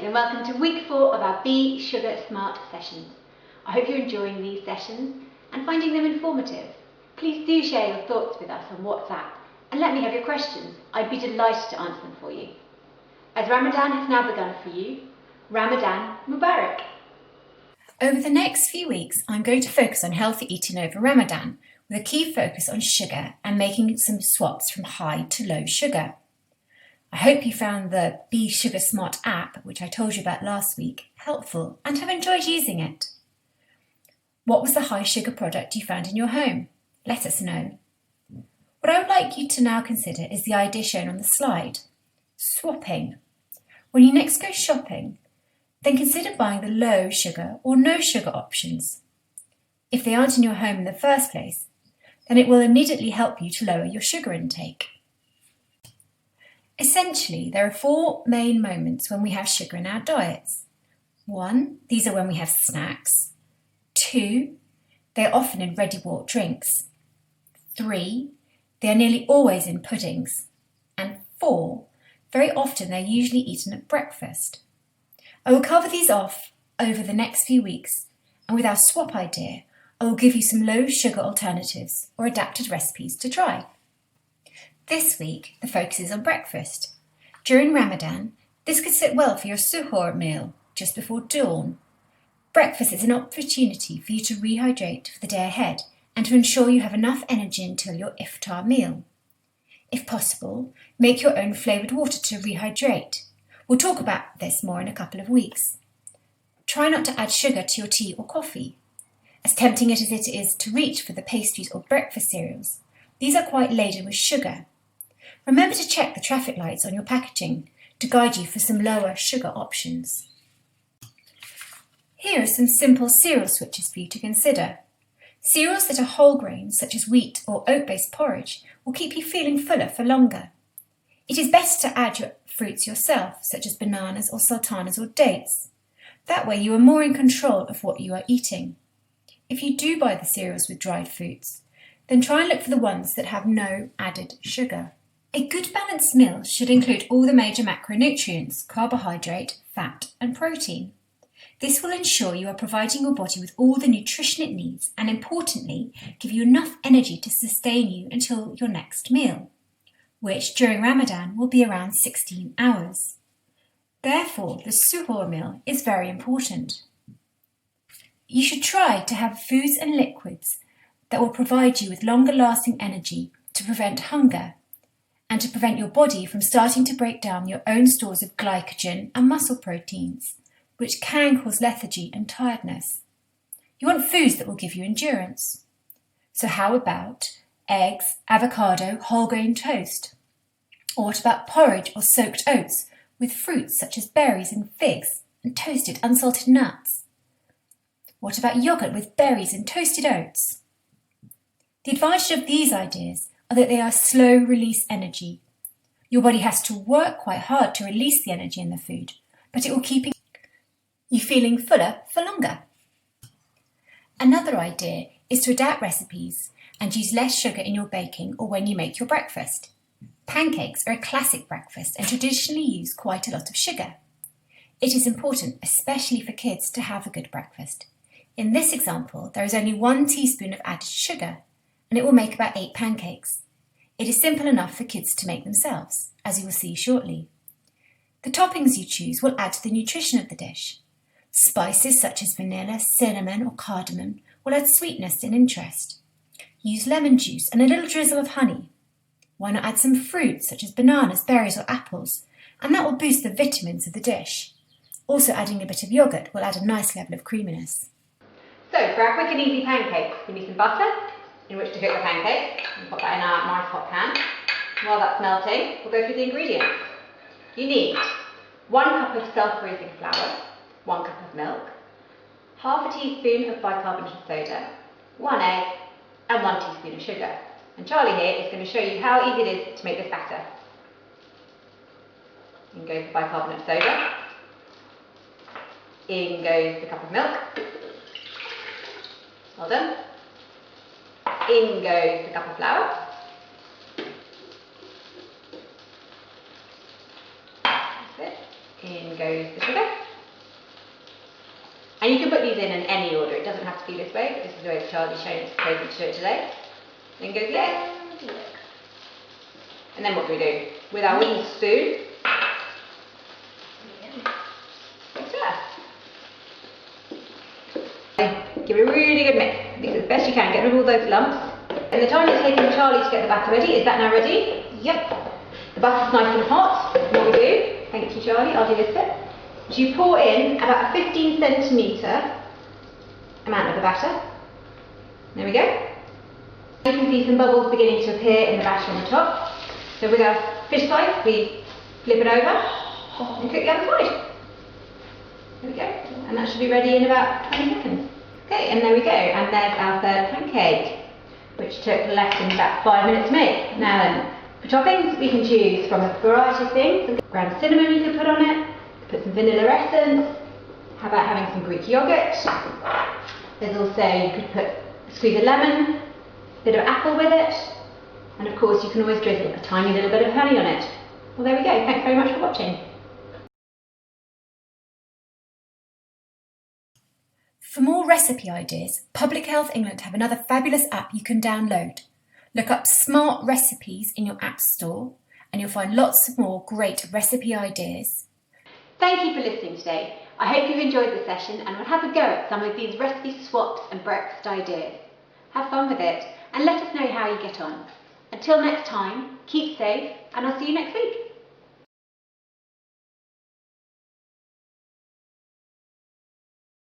Pancakes and welcome to week 4 of our Be Sugar Smart sessions. I hope you're enjoying these sessions and finding them informative. Please do share your thoughts with us on WhatsApp and let me have your questions. I'd be delighted to answer them for you. As Ramadan has now begun for you, Ramadan Mubarak. Over the next few weeks, I'm going to focus on healthy eating over Ramadan, with a key focus on sugar and making some swaps from high to low sugar. I hope you found the Be Sugar Smart app, which I told you about last week, helpful and have enjoyed using it. What was the high sugar product you found in your home? Let us know. What I would like you to now consider is the idea shown on the slide, swapping. When you next go shopping, then consider buying the low sugar or no sugar options. If they aren't in your home in the first place, then it will immediately help you to lower your sugar intake. Essentially, there are 4 main moments when we have sugar in our diets. 1, these are when we have snacks. 2, they are often in ready-bought drinks. 3, they are nearly always in puddings. And 4, very often they're usually eaten at breakfast. I will cover these off over the next few weeks, and with our swap idea, I will give you some low sugar alternatives or adapted recipes to try. This week, the focus is on breakfast. During Ramadan, this could sit well for your suhoor meal, just before dawn. Breakfast is an opportunity for you to rehydrate for the day ahead and to ensure you have enough energy until your iftar meal. If possible, make your own flavoured water to rehydrate. We'll talk about this more in a couple of weeks. Try not to add sugar to your tea or coffee. As tempting as it is to reach for the pastries or breakfast cereals, these are quite laden with sugar. Remember to check the traffic lights on your packaging to guide you for some lower sugar options. Here are some simple cereal switches for you to consider. Cereals that are whole grains, such as wheat or oat-based porridge, will keep you feeling fuller for longer. It is better to add your fruits yourself, such as bananas or sultanas or dates. That way you are more in control of what you are eating. If you do buy the cereals with dried fruits, then try and look for the ones that have no added sugar. A good balanced meal should include all the major macronutrients, carbohydrate, fat and protein. This will ensure you are providing your body with all the nutrition it needs and, importantly, give you enough energy to sustain you until your next meal, which during Ramadan will be around 16 hours. Therefore, the suhoor meal is very important. You should try to have foods and liquids that will provide you with longer lasting energy to prevent hunger and to prevent your body from starting to break down your own stores of glycogen and muscle proteins, which can cause lethargy and tiredness. You want foods that will give you endurance. So how about eggs, avocado, whole grain toast? Or what about porridge or soaked oats with fruits such as berries and figs and toasted unsalted nuts? What about yogurt with berries and toasted oats? The advantage of these ideas are that they are slow release energy. Your body has to work quite hard to release the energy in the food, but it will keep you feeling fuller for longer. Another idea is to adapt recipes and use less sugar in your baking or when you make your breakfast. Pancakes are a classic breakfast and traditionally use quite a lot of sugar. It is important, especially for kids, to have a good breakfast. In this example, there is only 1 teaspoon of added sugar, and it will make about 8 pancakes. It is simple enough for kids to make themselves, as you will see shortly. The toppings you choose will add to the nutrition of the dish. Spices such as vanilla, cinnamon or cardamom will add sweetness and interest. Use lemon juice and a little drizzle of honey. Why not add some fruit such as bananas, berries or apples, and that will boost the vitamins of the dish. Also adding a bit of yogurt will add a nice level of creaminess. So for our quick and easy pancakes, we need some butter in which to cook the pancake. We'll put that in our nice hot pan. While that's melting, we'll go through the ingredients. You need 1 cup of self-raising flour, 1 cup of milk, half a teaspoon of bicarbonate soda, 1 egg and 1 teaspoon of sugar. And Charlie here is going to show you how easy it is to make this batter. In goes the bicarbonate soda, in goes the cup of milk, well done, in goes the cup of flour, that's it, in goes the sugar, these in any order. It doesn't have to be this way, but this is the way Charlie's shown us to do it today. Then goes the egg. And then what do we do? With our wooden spoon, give it a really good mix. Mix it as best you can. Get rid of all those lumps. And the time it's taking Charlie to get the batter ready, is that now ready? Yep. The butter's nice and hot. And what we do, thank you Charlie, I'll do this bit, is you pour in about a 15 centimetre amount of the batter. There we go. You can see some bubbles beginning to appear in the batter on the top. So with our fish slice, we flip it over and cook the other side. There we go. And that should be ready in about 20 seconds. Okay, and there we go. And there's our third pancake, which took less than about 5 minutes to make. Now then, for toppings, we can choose from a variety of things. Ground cinnamon you could put on it, put some vanilla essence. How about having some Greek yogurt? There's also, you could squeeze a lemon, a bit of apple with it, and of course you can always drizzle a tiny little bit of honey on it. Well, there we go. Thanks very much for watching. For more recipe ideas, Public Health England have another fabulous app you can download. Look up Smart Recipes in your app store and you'll find lots of more great recipe ideas. Thank you for listening today. I hope you've enjoyed the session and will have a go at some of these recipe swaps and breakfast ideas. Have fun with it and let us know how you get on. Until next time, keep safe and I'll see you next week.